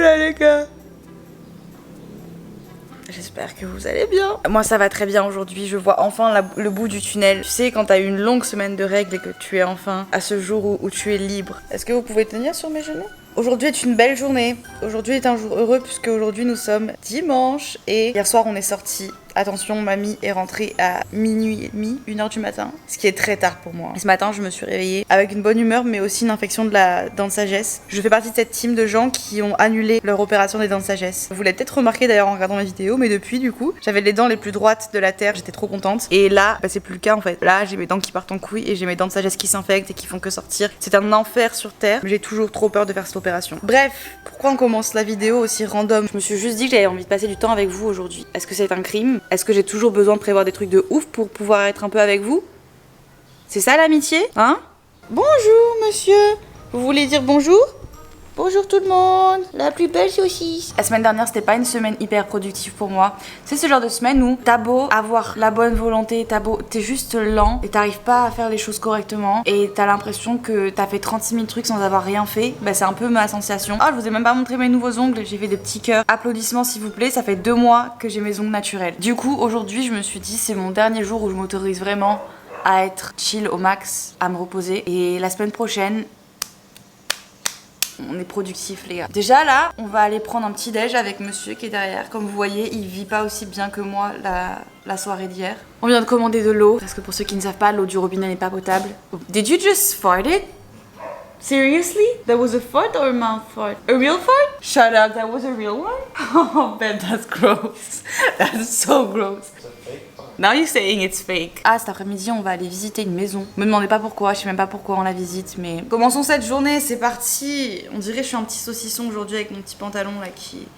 Voilà les gars. J'espère que vous allez bien. Moi ça va très bien aujourd'hui, je vois enfin le bout du tunnel. Tu sais quand t'as eu une longue semaine de règles et que tu es enfin à ce jour où tu es libre. Est-ce que vous pouvez tenir sur mes genoux? Aujourd'hui est une belle journée. Aujourd'hui est un jour heureux puisque aujourd'hui nous sommes dimanche et hier soir on est sortis. Attention, mamie est rentrée à minuit et demi, 1h du matin, ce qui est très tard pour moi. Et ce matin, je me suis réveillée avec une bonne humeur, mais aussi une infection de la dent de sagesse. Je fais partie de cette team de gens qui ont annulé leur opération des dents de sagesse. Vous l'avez peut-être remarqué d'ailleurs en regardant ma vidéo, mais depuis, du coup, j'avais les dents les plus droites de la terre, j'étais trop contente. Et là, c'est plus le cas en fait. Là, j'ai mes dents qui partent en couille et j'ai mes dents de sagesse qui s'infectent et qui font que sortir. C'est un enfer sur terre, mais j'ai toujours trop peur de faire cette opération. Bref, pourquoi on commence la vidéo aussi random? Je me suis juste dit que j'avais envie de passer du temps avec vous aujourd'hui. Est-ce que c'est un crime? Est-ce que j'ai toujours besoin de prévoir des trucs de ouf pour pouvoir être un peu avec vous? C'est ça l'amitié, hein? Bonjour monsieur. Vous voulez dire bonjour? Bonjour tout le monde. La plus belle saucisse. La semaine dernière c'était pas une semaine hyper productive pour moi. C'est ce genre de semaine où t'as beau avoir la bonne volonté, t'es juste lent et t'arrives pas à faire les choses correctement et t'as l'impression que t'as fait 36 000 trucs sans avoir rien fait. Bah c'est un peu ma sensation. Oh, je vous ai même pas montré mes nouveaux ongles, j'ai fait des petits cœurs. Applaudissements s'il vous plaît, ça fait 2 mois que j'ai mes ongles naturels. Du coup aujourd'hui je me suis dit c'est mon dernier jour où je m'autorise vraiment à être chill au max, à me reposer. Et la semaine prochaine on est productif les gars. Déjà là, on va aller prendre un petit déj avec monsieur qui est derrière. Comme vous voyez, il vit pas aussi bien que moi la soirée d'hier. On vient de commander de l'eau, parce que pour ceux qui ne savent pas, l'eau du robinet n'est pas potable. Did you just fart it? Seriously? That was a fart or a mouth fart? A real fart? Shut up, that was a real one? Oh man, that's gross. That's so gross. Now you're saying it's fake. Ah, cet après-midi, on va aller visiter une maison. Me demandez pas pourquoi, je sais même pas pourquoi on la visite, mais... Commençons cette journée, c'est parti. On dirait que je suis un petit saucisson aujourd'hui avec mon petit pantalon là qui...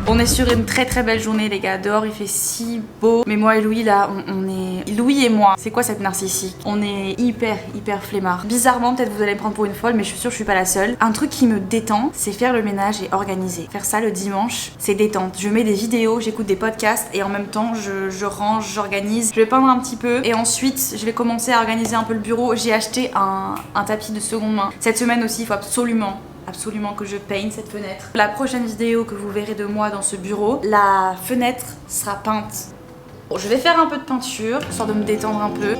On est sur une très très belle journée les gars, dehors il fait si beau. Mais moi et Louis là, on est... Louis et moi, c'est quoi cette narcissique? On est hyper flemmard. Bizarrement, peut-être vous allez me prendre pour une folle, mais je suis sûre que je suis pas la seule. Un truc qui me détend, c'est faire le ménage et organiser. Faire ça le dimanche, c'est détente. Je mets des vidéos, j'écoute des podcasts et en même temps je range, j'organise. Je vais peindre un petit peu et ensuite je vais commencer à organiser un peu le bureau. J'ai acheté un tapis de seconde main. Cette semaine aussi, il faut absolument que je peigne cette fenêtre. La prochaine vidéo que vous verrez de moi dans ce bureau, la fenêtre sera peinte. Bon, je vais faire un peu de peinture, histoire de me détendre un peu.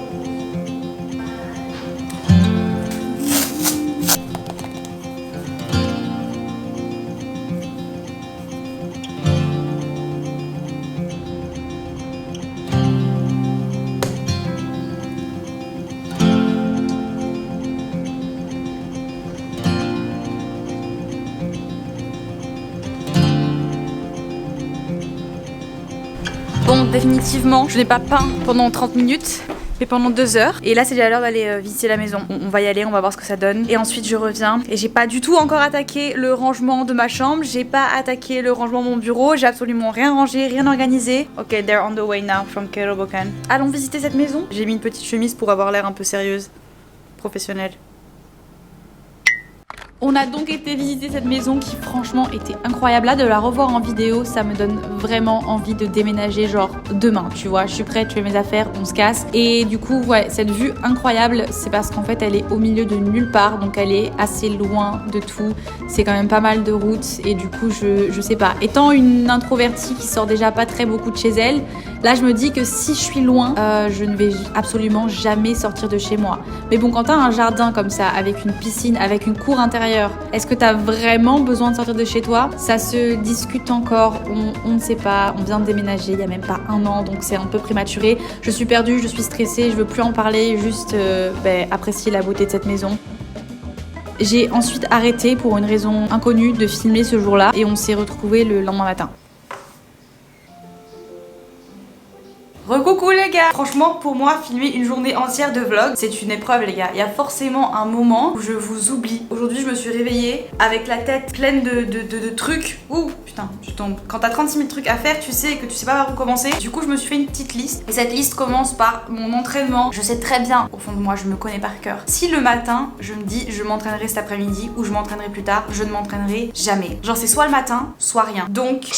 Bon, définitivement, je n'ai pas peint pendant 30 minutes, mais pendant 2 heures. Et là, c'est déjà l'heure d'aller visiter la maison. On va y aller, on va voir ce que ça donne. Et ensuite, je reviens. Et j'ai pas du tout encore attaqué le rangement de ma chambre. J'ai pas attaqué le rangement de mon bureau. J'ai absolument rien rangé, rien organisé. Ok, they're on the way now from Kerobokan. Allons visiter cette maison. J'ai mis une petite chemise pour avoir l'air un peu sérieuse, professionnelle. On a donc été visiter cette maison qui franchement était incroyable. Là, de la revoir en vidéo, ça me donne vraiment envie de déménager genre demain, tu vois. Je suis prête, je fais mes affaires, on se casse. Et du coup, ouais, cette vue incroyable, c'est parce qu'en fait, elle est au milieu de nulle part. Donc, elle est assez loin de tout. C'est quand même pas mal de routes. Et du coup, je sais pas. Étant une introvertie qui sort déjà pas très beaucoup de chez elle, là, je me dis que si je suis loin, je ne vais absolument jamais sortir de chez moi. Mais bon, quand t'as un jardin comme ça, avec une piscine, avec une cour intérieure, est-ce que t'as vraiment besoin de sortir de chez toi? Ça se discute encore, on ne sait pas. On vient de déménager il y a même pas 1 an, donc c'est un peu prématuré. Je suis perdue, je suis stressée, je veux plus en parler, juste apprécier la beauté de cette maison. J'ai ensuite arrêté pour une raison inconnue de filmer ce jour-là et on s'est retrouvés le lendemain matin. Recoucou les gars! Franchement pour moi filmer une journée entière de vlog c'est une épreuve les gars. Il y a forcément un moment où je vous oublie. Aujourd'hui je me suis réveillée avec la tête pleine de trucs. Ouh putain je tombe. Quand t'as 36 000 trucs à faire tu sais que tu sais pas par où commencer. Du coup je me suis fait une petite liste. Et cette liste commence par mon entraînement. Je sais très bien au fond de moi je me connais par cœur. Si le matin je me dis je m'entraînerai cet après-midi ou je m'entraînerai plus tard, je ne m'entraînerai jamais. Genre c'est soit le matin soit rien. Donc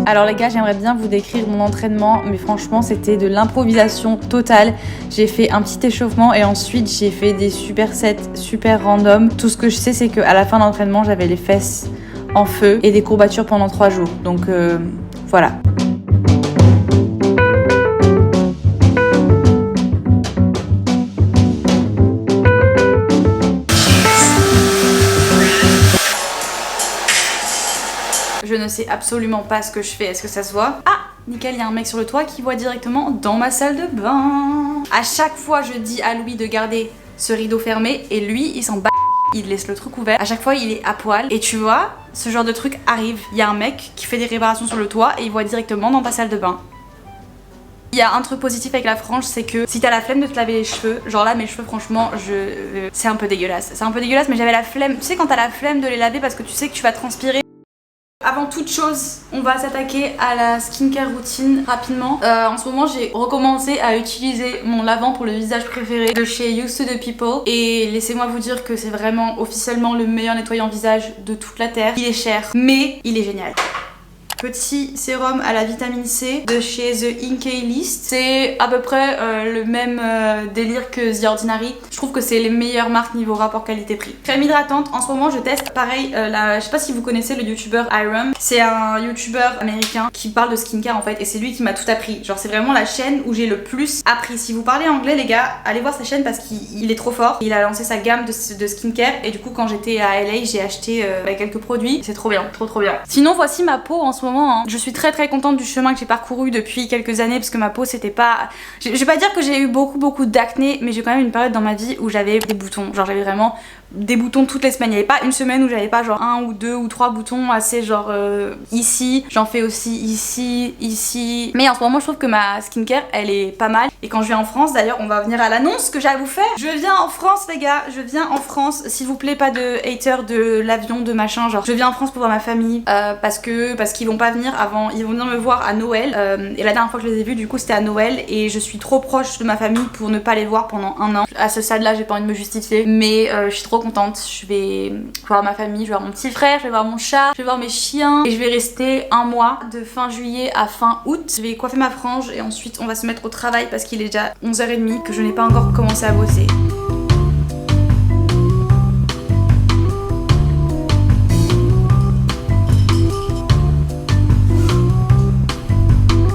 Alors les gars, j'aimerais bien vous décrire mon entraînement, mais franchement c'était de l'improvisation totale. J'ai fait un petit échauffement et ensuite j'ai fait des supersets super random. Tout ce que je sais c'est qu'à la fin de l'entraînement j'avais les fesses en feu et des courbatures pendant 3 jours. Donc voilà. Je ne sais absolument pas ce que je fais. Est-ce que ça se voit? Ah, nickel, il y a un mec sur le toit qui voit directement dans ma salle de bain. À chaque fois, je dis à Louis de garder ce rideau fermé et lui, il s'en bat. Il laisse le truc ouvert. À chaque fois, il est à poil. Et tu vois, ce genre de truc arrive. Il y a un mec qui fait des réparations sur le toit et il voit directement dans ta salle de bain. Il y a un truc positif avec la frange, c'est que si t'as la flemme de te laver les cheveux, genre là mes cheveux franchement, c'est un peu dégueulasse. C'est un peu dégueulasse mais j'avais la flemme. Tu sais quand t'as la flemme de les laver parce que tu sais que tu vas transpirer. Avant toute chose, on va s'attaquer à la skincare routine rapidement. En ce moment, j'ai recommencé à utiliser mon lavant pour le visage préféré de chez Used to the People. Et laissez-moi vous dire que c'est vraiment officiellement le meilleur nettoyant visage de toute la terre. Il est cher, mais il est génial. Petit sérum à la vitamine C de chez The Inkey List. C'est à peu près le même délire que The Ordinary. Je trouve que c'est les meilleures marques niveau rapport qualité-prix. Crème hydratante, en ce moment je teste pareil, je sais pas si vous connaissez le youtubeur Iram. C'est un youtubeur américain qui parle de skincare en fait et c'est lui qui m'a tout appris. Genre c'est vraiment la chaîne où j'ai le plus appris. Si vous parlez anglais les gars, allez voir sa chaîne parce qu'il est trop fort. Il a lancé sa gamme de skincare et du coup quand j'étais à LA j'ai acheté quelques produits. C'est trop bien, trop bien. Sinon voici ma peau en ce moment. Je suis très contente du chemin que j'ai parcouru depuis quelques années parce que ma peau c'était pas... Je vais pas dire que j'ai eu beaucoup d'acné mais j'ai quand même une période dans ma vie où j'avais des boutons. Genre j'avais vraiment des boutons toutes les semaines. Il n'y avait pas une semaine où j'avais pas genre 1 ou 2 ou 3 boutons assez genre ici. J'en fais aussi ici. Mais en ce moment je trouve que ma skincare elle est pas mal. Et quand je viens en France d'ailleurs on va venir à l'annonce que j'ai à vous faire. Je viens en France les gars, je viens en France. S'il vous plaît pas de haters de l'avion de machin. Genre je viens en France pour voir ma famille parce qu'ils vont pas venir avant, ils vont venir me voir à Noël et la dernière fois que je les ai vus du coup c'était à Noël et je suis trop proche de ma famille pour ne pas les voir pendant 1 an. À ce stade là j'ai pas envie de me justifier mais je suis trop contente, je vais voir ma famille, je vais voir mon petit frère, je vais voir mon chat, je vais voir mes chiens et je vais rester 1 mois de fin juillet à fin août. Je vais coiffer ma frange et ensuite on va se mettre au travail parce qu'il est déjà 11h30 que je n'ai pas encore commencé à bosser.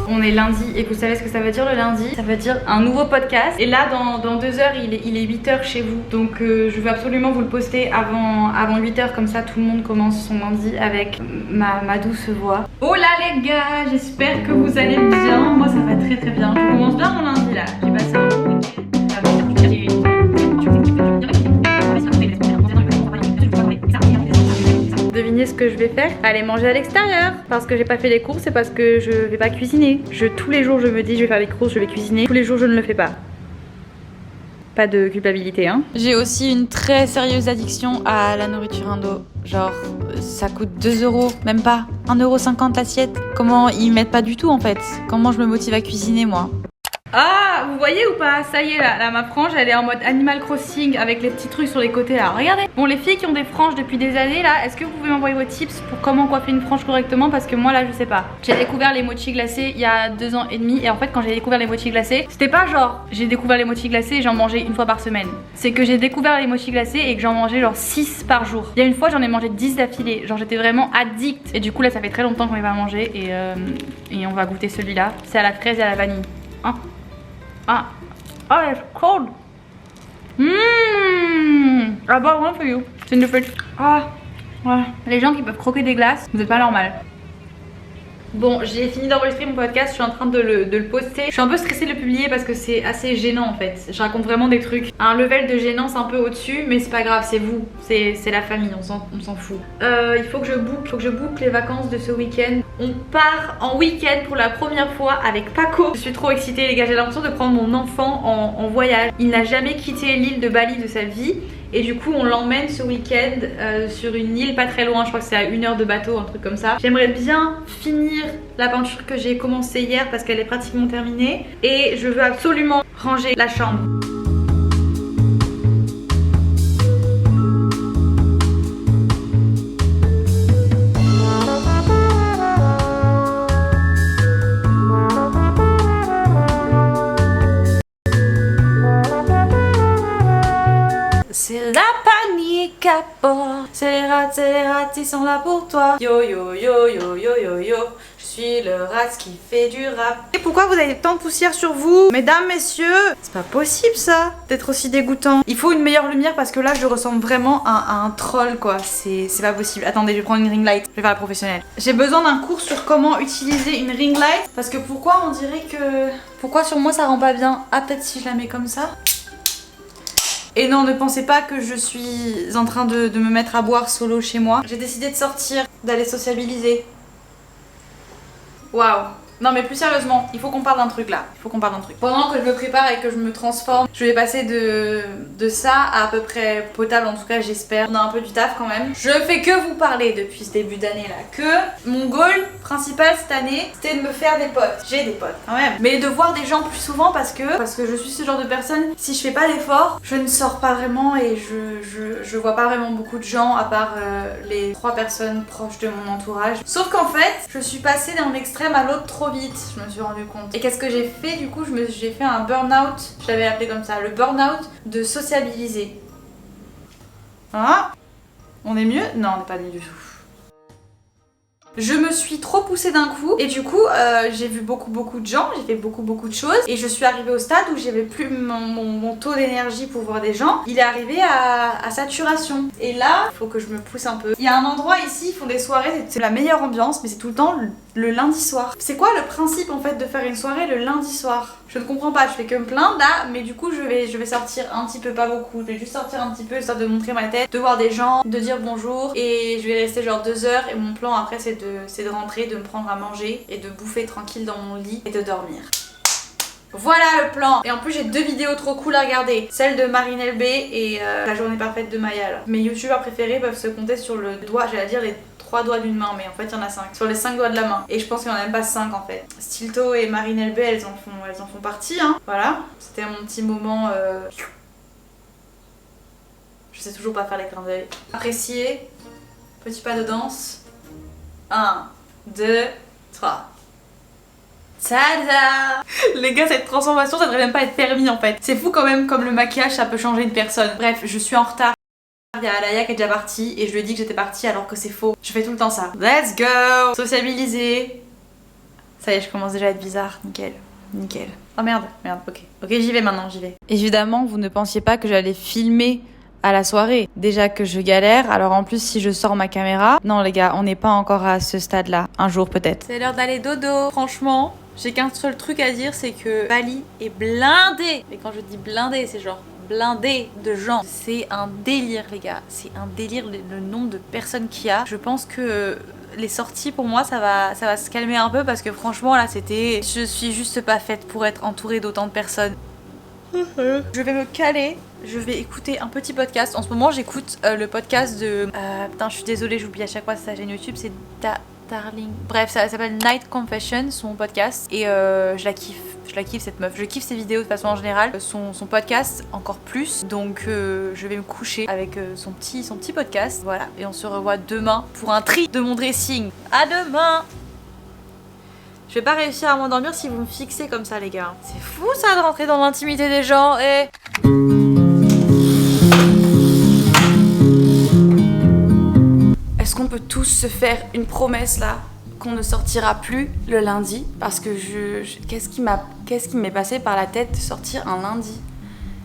On est lundi et vous savez ce que ça veut dire le lundi? Ça veut dire un nouveau podcast. Et là dans 2 heures il est 8h chez vous. Donc je veux absolument vous le poster avant 8h comme ça tout le monde commence son lundi avec ma douce voix. Oh là les gars, j'espère que vous allez bien. Moi ça va très bien. Je commence bien mon lundi là. J'ai passé un bon week-end. Devinez ce que je vais faire? Aller manger à l'extérieur. Parce que j'ai pas fait les courses et parce que je vais pas cuisiner. Tous les jours je me dis je vais faire les courses, je vais cuisiner. Tous les jours je ne le fais pas. Pas de culpabilité hein. J'ai aussi une très sérieuse addiction à la nourriture indo. Genre ça coûte 2 €, même pas 1,50 € l'assiette. Comment ils mettent pas du tout en fait? Comment je me motive à cuisiner moi? Ah, vous voyez ou pas? Ça y est là, ma frange elle est en mode Animal Crossing avec les petits trucs sur les côtés là. Regardez. Bon les filles qui ont des franges depuis des années là, est-ce que vous pouvez m'envoyer vos tips pour comment coiffer une frange correctement? Parce que moi là je sais pas. J'ai découvert les mochis glacés il y a 2 ans et demi et en fait quand j'ai découvert les mochis glacés, c'était pas genre j'ai découvert les mochis glacés et j'en mangeais 1 fois par semaine. C'est que j'ai découvert les mochis glacés et que j'en mangeais genre 6 par jour. Il y a une fois j'en ai mangé 10 d'affilée. Genre j'étais vraiment addict. Et du coup là ça fait très longtemps qu'on les va manger et on va goûter celui-là. C'est à la fraise et à la vanille. Hein? Ah, oh, it's cold. I bought one for you. C'est une fridge. Ah, ouais. Les gens qui peuvent croquer des glaces, vous êtes pas normal. Bon, j'ai fini d'enregistrer mon podcast, je suis en train de le poster. Je suis un peu stressée de le publier parce que c'est assez gênant en fait. Je raconte vraiment des trucs. Un level de gênance un peu au-dessus, mais c'est pas grave, c'est vous. C'est la famille, on s'en fout. Il faut que je boucle les vacances de ce week-end. On part en week-end pour la première fois avec Paco. Je suis trop excitée les gars, j'ai l'impression de prendre mon enfant en voyage. Il n'a jamais quitté l'île de Bali de sa vie. Et du coup on l'emmène ce week-end sur une île pas très loin, je crois que c'est à 1 heure de bateau, un truc comme ça. J'aimerais bien finir la peinture que j'ai commencé hier parce qu'elle est pratiquement terminée. Et je veux absolument ranger la chambre. porte. C'est les rats, ils sont là pour toi. Yo yo yo yo yo yo yo. Je suis le rat qui fait du rap. Et pourquoi vous avez tant de poussière sur vous? Mesdames, messieurs, c'est pas possible ça, d'être aussi dégoûtant. Il faut une meilleure lumière parce que là je ressemble vraiment à un troll quoi. C'est pas possible. Attendez, je vais prendre une ring light. Je vais faire la professionnelle. J'ai besoin d'un cours sur comment utiliser une ring light parce que pourquoi on dirait que... Pourquoi sur moi ça rend pas bien? Ah, peut-être si je la mets comme ça. Et non, ne pensez pas que je suis en train de me mettre à boire solo chez moi. J'ai décidé de sortir, d'aller sociabiliser. Waouh! Non mais plus sérieusement, il faut qu'on parle d'un truc là. Il faut qu'on parle d'un truc. Pendant que je me prépare et que je me transforme, je vais passer de ça à peu près potable, en tout cas j'espère. On a un peu du taf quand même. Je fais que vous parler depuis ce début d'année là. Que mon goal principal cette année, c'était de me faire des potes. J'ai des potes quand même. Mais de voir des gens plus souvent parce que je suis ce genre de personne, si je fais pas d'efforts, je ne sors pas vraiment et je vois pas vraiment beaucoup de gens à part les 3 personnes proches de mon entourage. Sauf qu'en fait, je suis passée d'un extrême à l'autre trop vite, je me suis rendu compte. Et qu'est-ce que j'ai fait du coup? J'ai fait un burn-out, je l'avais appelé comme ça, le burn-out de sociabiliser. Hein? On est mieux? Non, on n'est pas mieux du tout. Je me suis trop poussée d'un coup et du coup j'ai vu beaucoup de gens, j'ai fait beaucoup de choses et je suis arrivée au stade où j'avais plus mon taux d'énergie pour voir des gens. Il est arrivé à saturation et là il faut que je me pousse un peu. Il y a un endroit ici, ils font des soirées, c'est la meilleure ambiance mais c'est tout le temps le lundi soir. C'est quoi le principe en fait de faire une soirée le lundi soir? Je ne comprends pas, je fais que me plaindre là, mais du coup je vais sortir un petit peu, pas beaucoup, je vais juste sortir un petit peu histoire de montrer ma tête, de voir des gens, de dire bonjour et je vais rester genre 2 heures et mon plan après c'est de rentrer, de me prendre à manger et de bouffer tranquille dans mon lit et de dormir. Voilà le plan. Et en plus j'ai 2 vidéos trop cool à regarder. Celle de Marine LB et la journée parfaite de Maya là. Mes youtubeurs préférés peuvent se compter sur le doigt, j'allais dire les 3 doigts d'une main, mais en fait il y en a 5. Sur les 5 doigts de la main. Et je pense qu'il n'y en a même pas 5 en fait. Stilto et Marine LB elles en font partie hein. Voilà. C'était mon petit moment Je sais toujours pas faire les clins d'œil. Apprécier. Petit pas de danse. 1, 2, 3. Tada! Les gars, cette transformation, ça devrait même pas être permis en fait. C'est fou quand même comme le maquillage, ça peut changer une personne. Bref, je suis en retard. Il y a Alaya qui est déjà partie et je lui ai dit que j'étais partie alors que c'est faux. Je fais tout le temps ça. Let's go! Sociabiliser. Ça y est, je commence déjà à être bizarre. Nickel. Nickel. Oh merde, ok. Ok, j'y vais maintenant, j'y vais. Évidemment, vous ne pensiez pas que j'allais filmer à la soirée. Déjà que je galère, alors en plus si je sors ma caméra... Non les gars, on n'est pas encore à ce stade-là. Un jour peut-être. C'est l'heure d'aller dodo. Franchement, j'ai qu'un seul truc à dire, c'est que Bali est blindé. Et quand je dis blindé, c'est genre blindé de gens. C'est un délire les gars. C'est un délire le nombre de personnes qu'il y a. Je pense que... les sorties pour moi ça va se calmer un peu parce que franchement là c'était... Je suis juste pas faite pour être entourée d'autant de personnes. Je vais me caler, je vais écouter un petit podcast. En ce moment j'écoute le podcast de... putain je suis désolée, j'oublie à chaque fois sa chaîne YouTube, c'est Darling. Bref, ça s'appelle Night Confession, son podcast. Et je la kiffe cette meuf. Je kiffe ses vidéos de façon en générale. Son podcast encore plus. Donc je vais me coucher avec son petit podcast. Voilà, et on se revoit demain pour un tri de mon dressing. À demain! Je vais pas réussir à m'endormir si vous me fixez comme ça les gars. C'est fou ça de rentrer dans l'intimité des gens et... Est-ce qu'on peut tous se faire une promesse là qu'on ne sortira plus le lundi? Parce que qu'est-ce qui m'est passé par la tête de sortir un lundi?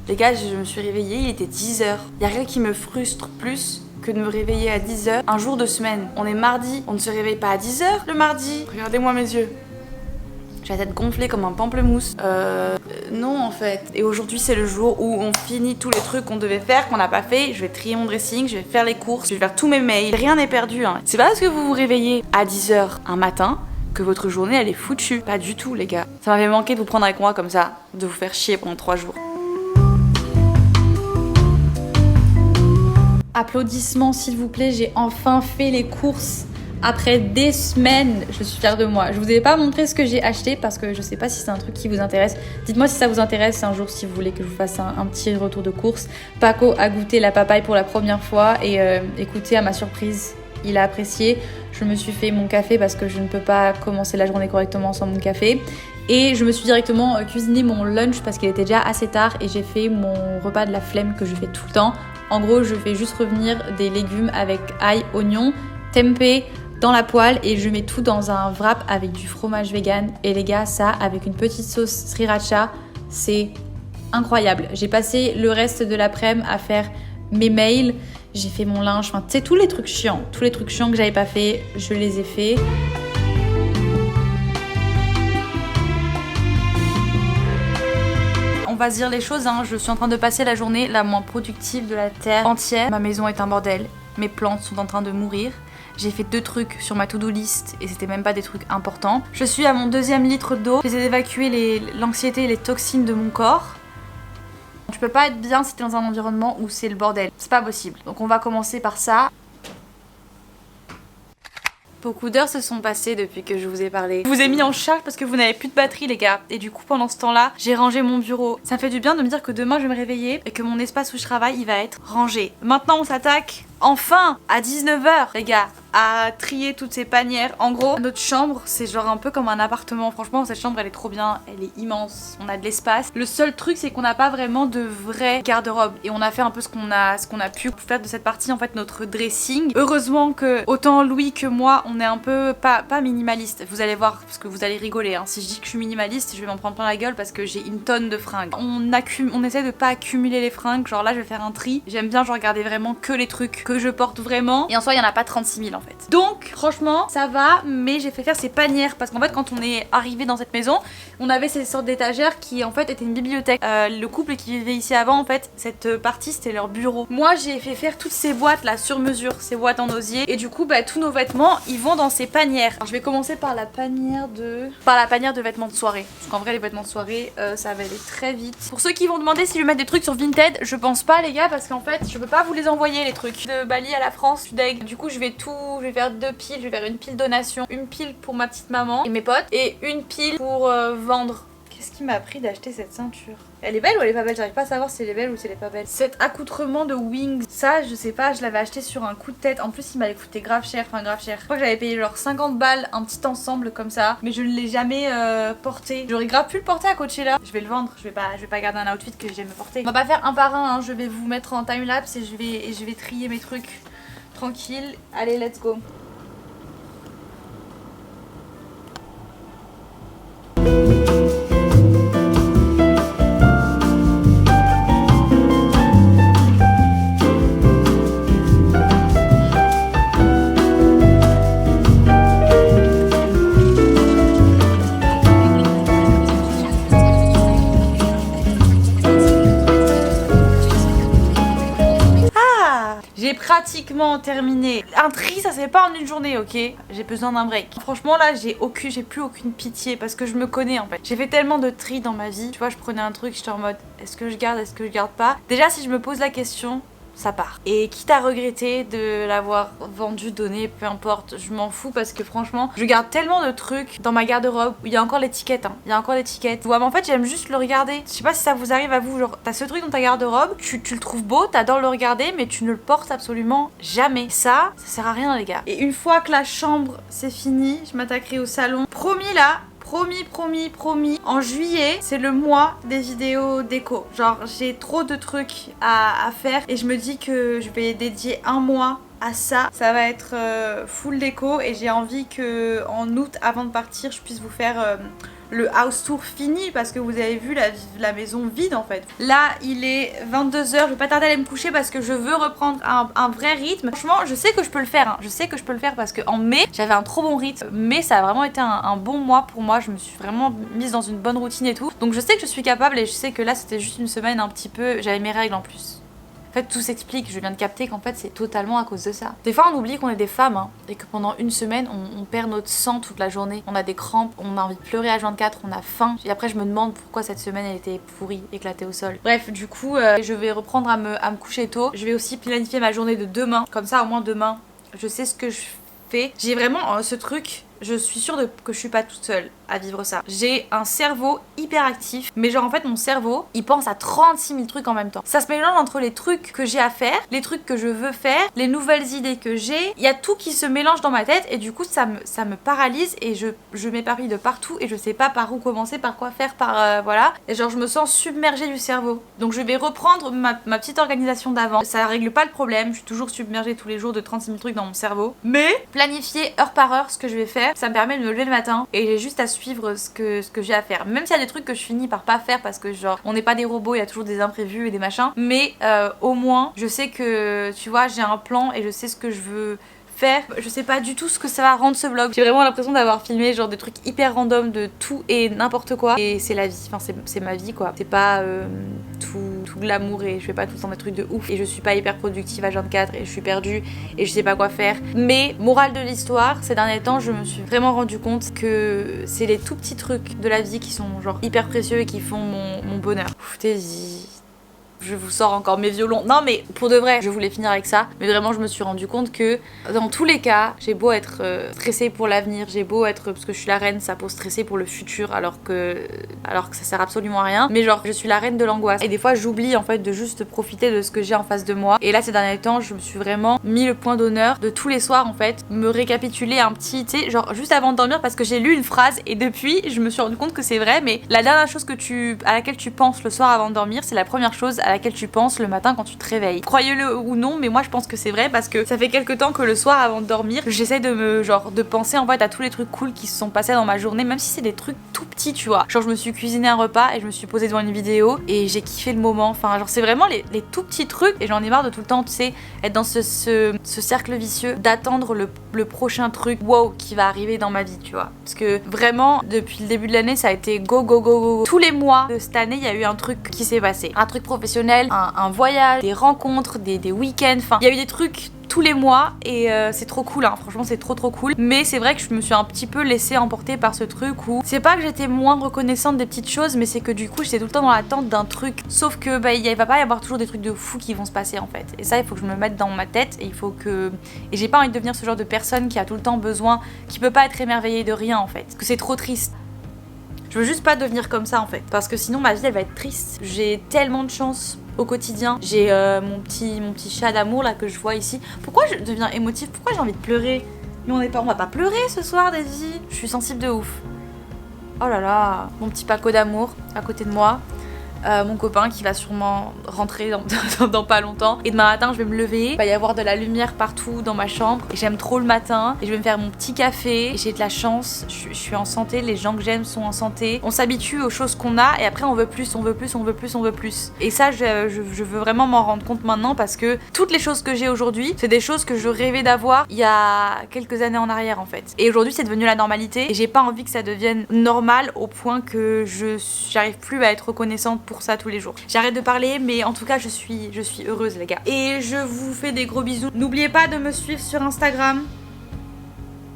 Les gars, je me suis réveillée, il était 10h. Y a rien qui me frustre plus que de me réveiller à 10h un jour de semaine. On est mardi, on ne se réveille pas à 10h le mardi. Regardez-moi mes yeux. J'ai la tête gonflée comme un pamplemousse. Non en fait. Et aujourd'hui c'est le jour où on finit tous les trucs qu'on devait faire, qu'on n'a pas fait. Je vais trier mon dressing, je vais faire les courses, je vais faire tous mes mails. Rien n'est perdu hein. C'est pas parce que vous vous réveillez à 10h un matin que votre journée elle est foutue. Pas du tout les gars. Ça m'avait manqué de vous prendre avec moi comme ça, de vous faire chier pendant 3 jours. Applaudissements s'il vous plaît, j'ai enfin fait les courses. Après des semaines, je suis fière de moi. Je vous ai pas montré ce que j'ai acheté parce que je sais pas si c'est un truc qui vous intéresse. Dites-moi si ça vous intéresse un jour, si vous voulez que je vous fasse un petit retour de course. Paco a goûté la papaye pour la première fois et écoutez, à ma surprise, il a apprécié. Je me suis fait mon café parce que je ne peux pas commencer la journée correctement sans mon café. Et je me suis directement cuisiné mon lunch parce qu'il était déjà assez tard et j'ai fait mon repas de la flemme que je fais tout le temps En gros, je fais juste revenir des légumes avec ail, oignon, tempeh dans la poêle et je mets tout dans un wrap avec du fromage vegan. Et les gars, ça avec une petite sauce sriracha, c'est incroyable. J'ai passé le reste de l'après-midi à faire mes mails, j'ai fait mon linge, enfin tu sais, tous les trucs chiants que j'avais pas fait, je les ai fait. On va se dire les choses, hein. Je suis en train de passer la journée la moins productive de la terre entière. Ma maison est un bordel, mes plantes sont en train de mourir. J'ai fait 2 trucs sur ma to-do list et c'était même pas des trucs importants. Je suis à mon 2e litre d'eau, j'essaie d'évacuer l'anxiété et les toxines de mon corps. Tu peux pas être bien si t'es dans un environnement où c'est le bordel, c'est pas possible. Donc on va commencer par ça. Beaucoup d'heures se sont passées depuis que je vous ai parlé. Je vous ai mis en charge parce que vous n'avez plus de batterie les gars. Et du coup pendant ce temps-là, j'ai rangé mon bureau. Ça me fait du bien de me dire que demain je vais me réveiller et que mon espace où je travaille il va être rangé. Maintenant on s'attaque enfin à 19h les gars à trier toutes ces panières. En gros, notre chambre c'est genre un peu comme un appartement. Franchement cette chambre elle est trop bien, elle est immense, on a de l'espace. Le seul truc c'est qu'on n'a pas vraiment de vrai garde-robe et on a fait un peu ce qu'on a pu faire de cette partie en fait notre dressing. Heureusement que autant Louis que moi on est un peu pas minimaliste. Vous allez voir parce que vous allez rigoler hein. Si je dis que je suis minimaliste je vais m'en prendre plein la gueule parce que j'ai une tonne de fringues. On essaie de pas accumuler les fringues, genre là je vais faire un tri. J'aime bien genre regarder vraiment que les trucs que je porte vraiment et en soi il y en a pas 36 000 en fait. Donc franchement ça va, mais j'ai fait faire ces panières parce qu'en fait quand on est arrivé dans cette maison on avait ces sortes d'étagères qui en fait étaient une bibliothèque. Le couple qui vivait ici avant en fait cette partie c'était leur bureau. Moi j'ai fait faire toutes ces boîtes là sur mesure, ces boîtes en osier et du coup bah tous nos vêtements ils vont dans ces panières. Alors, je vais commencer par la panière de vêtements de soirée parce qu'en vrai les vêtements de soirée ça va aller très vite. Pour ceux qui vont demander si je vais mettre des trucs sur Vinted, je pense pas les gars parce qu'en fait je peux pas vous les envoyer les trucs de Bali à la France, je suis deg. Du coup je vais faire 2 piles, je vais faire une pile donation, une pile pour ma petite maman et mes potes et une pile pour vendre. Qu'est-ce qui m'a appris d'acheter cette ceinture? Elle est belle ou elle est pas belle? J'arrive pas à savoir si elle est belle ou si elle est pas belle. Cet accoutrement de wings, ça je sais pas, je l'avais acheté sur un coup de tête. En plus il m'avait coûté grave cher, Je crois que j'avais payé genre 50 balles un petit ensemble comme ça, mais je ne l'ai jamais porté. J'aurais grave pu le porter à Coachella. Je vais le vendre, je vais pas garder un outfit que j'aime porter. On va pas faire un par un, hein. Je vais vous mettre en timelapse et je vais trier mes trucs tranquille. Allez let's go. J'ai pratiquement terminé. Un tri ça se fait pas en une journée, ok? J'ai besoin d'un break. Franchement là j'ai plus aucune pitié parce que je me connais en fait. J'ai fait tellement de tri dans ma vie. Tu vois je prenais un truc, j'étais en mode est-ce que je garde pas? Déjà si je me pose la question, ça part. Et quitte à regretter de l'avoir vendu, donné, peu importe, je m'en fous parce que franchement, je garde tellement de trucs dans ma garde-robe où il y a encore l'étiquette, hein. Il y a encore l'étiquette. Ouais, mais en fait, j'aime juste le regarder. Je sais pas si ça vous arrive à vous, genre, t'as ce truc dans ta garde-robe, tu le trouves beau, t'adores le regarder, mais tu ne le portes absolument jamais. Ça sert à rien, les gars. Et une fois que la chambre c'est fini, je m'attaquerai au salon. Promis là. Promis. En juillet, c'est le mois des vidéos déco. Genre, j'ai trop de trucs à faire et je me dis que je vais dédier un mois à ça. Ça va être full déco et j'ai envie que en août, avant de partir, je puisse vous faire le house tour fini parce que vous avez vu la maison vide en fait. Là il est 22h, je vais pas tarder à aller me coucher parce que je veux reprendre un vrai rythme. Franchement je sais que je peux le faire, hein. Je sais que je peux le faire parce qu'en mai j'avais un trop bon rythme. Mais ça a vraiment été un bon mois pour moi, je me suis vraiment mise dans une bonne routine et tout. Donc je sais que je suis capable et je sais que là c'était juste une semaine un petit peu, j'avais mes règles en plus. En fait tout s'explique, je viens de capter qu'en fait c'est totalement à cause de ça. Des fois on oublie qu'on est des femmes hein, et que pendant une semaine on perd notre sang toute la journée. On a des crampes, on a envie de pleurer à 24, on a faim. Et après je me demande pourquoi cette semaine elle était pourrie, éclatée au sol. Bref du coup je vais reprendre à me coucher tôt. Je vais aussi planifier ma journée de demain. Comme ça au moins demain je sais ce que je fais. J'ai vraiment ce truc. je suis sûre que je suis pas toute seule à vivre ça. J'ai un cerveau hyper actif, mais genre en fait mon cerveau, il pense à 36 000 trucs en même temps. Ça se mélange entre les trucs que j'ai à faire, les trucs que je veux faire, les nouvelles idées que j'ai. Il y a tout qui se mélange dans ma tête et du coup ça me paralyse et je m'éparpille de partout et je sais pas par où commencer, par quoi faire, voilà. Et genre je me sens submergée du cerveau. Donc je vais reprendre ma petite organisation d'avant. Ça règle pas le problème, je suis toujours submergée tous les jours de 36 000 trucs dans mon cerveau. Mais planifier heure par heure ce que je vais faire, ça me permet de me lever le matin et j'ai juste à suivre ce que j'ai à faire. Même s'il y a des trucs que je finis par pas faire parce que genre on n'est pas des robots, il y a toujours des imprévus et des machins. Mais au moins je sais que tu vois j'ai un plan et je sais ce que je veux faire. Je sais pas du tout ce que ça va rendre ce vlog. J'ai vraiment l'impression d'avoir filmé genre des trucs hyper random de tout et n'importe quoi. Et c'est la vie, enfin c'est ma vie quoi. C'est pas tout glamour et je fais pas tout le temps des trucs de ouf. Et je suis pas hyper productive à 24 et je suis perdue et je sais pas quoi faire. Mais morale de l'histoire, ces derniers temps je me suis vraiment rendu compte que c'est les tout petits trucs de la vie qui sont genre hyper précieux et qui font mon bonheur. Ouf, t'es dit. Je vous sors encore mes violons. Non mais pour de vrai, je voulais finir avec ça. Mais vraiment je me suis rendu compte que dans tous les cas, j'ai beau être stressée pour l'avenir, j'ai beau être, parce que je suis la reine, ça peut stresser pour le futur alors que ça sert absolument à rien. Mais genre je suis la reine de l'angoisse. Et des fois j'oublie en fait de juste profiter de ce que j'ai en face de moi. Et là ces derniers temps, je me suis vraiment mis le point d'honneur de tous les soirs en fait, me récapituler un petit, tu sais, genre juste avant de dormir parce que j'ai lu une phrase et depuis je me suis rendu compte que c'est vrai. Mais la dernière chose à laquelle tu penses le soir avant de dormir, c'est la première chose à laquelle tu penses le matin quand tu te réveilles. Croyez-le ou non, mais moi je pense que c'est vrai parce que ça fait quelques temps que le soir avant de dormir, j'essaie de penser en fait à tous les trucs cool qui se sont passés dans ma journée, même si c'est des trucs tout petits, tu vois. Genre je me suis cuisiné un repas et je me suis posée devant une vidéo et j'ai kiffé le moment. Enfin genre c'est vraiment les tout petits trucs et j'en ai marre de tout le temps, tu sais, être dans ce cercle vicieux d'attendre le prochain truc wow qui va arriver dans ma vie, tu vois. Parce que vraiment depuis le début de l'année ça a été go go go go. Tous les mois de cette année il y a eu un truc qui s'est passé, un truc professionnel, un voyage, des rencontres, des week-ends, enfin il y a eu des trucs tous les mois et c'est trop cool hein. Franchement c'est trop cool, mais c'est vrai que je me suis un petit peu laissée emporter par ce truc où c'est pas que j'étais moins reconnaissante des petites choses, mais c'est que du coup j'étais tout le temps dans l'attente d'un truc, sauf que il va pas y avoir toujours des trucs de fou qui vont se passer en fait, et ça il faut que je me mette dans ma tête et et j'ai pas envie de devenir ce genre de personne qui a tout le temps besoin, qui peut pas être émerveillée de rien en fait, parce que c'est trop triste. Je veux juste pas devenir comme ça en fait, parce que sinon ma vie elle va être triste. J'ai tellement de chance au quotidien. J'ai mon petit chat d'amour là que je vois ici. Pourquoi je deviens émotive? Pourquoi j'ai envie de pleurer? Mais on va pas pleurer ce soir Daisy. Je suis sensible de ouf. Oh là là, mon petit Paco d'amour à côté de moi. Mon copain qui va sûrement rentrer dans pas longtemps. Et demain matin je vais me lever, il va y avoir de la lumière partout dans ma chambre et j'aime trop le matin et je vais me faire mon petit café et j'ai de la chance, je suis en santé, les gens que j'aime sont en santé. On s'habitue aux choses qu'on a et après on veut plus, on veut plus, on veut plus, on veut plus. Et ça je veux vraiment m'en rendre compte maintenant parce que toutes les choses que j'ai aujourd'hui, c'est des choses que je rêvais d'avoir il y a quelques années en arrière en fait. Et aujourd'hui c'est devenu la normalité et j'ai pas envie que ça devienne normal au point que j'arrive plus à être reconnaissante pour ça tous les jours. J'arrête de parler mais en tout cas je suis heureuse les gars. Et je vous fais des gros bisous. N'oubliez pas de me suivre sur Instagram.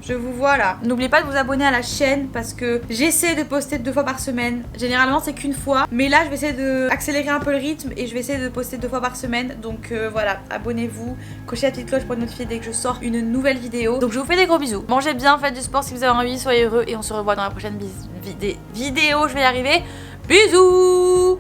Je vous vois là. N'oubliez pas de vous abonner à la chaîne parce que j'essaie de poster 2 fois par semaine. Généralement c'est qu'une fois, mais là je vais essayer d'accélérer un peu le rythme et je vais essayer de poster 2 fois par semaine. Donc voilà, abonnez-vous, cochez la petite cloche pour être notifié dès que je sors une nouvelle vidéo. Donc je vous fais des gros bisous. Mangez bien, faites du sport si vous avez envie, soyez heureux et on se revoit dans la prochaine vidéo. Je vais y arriver. Bisous.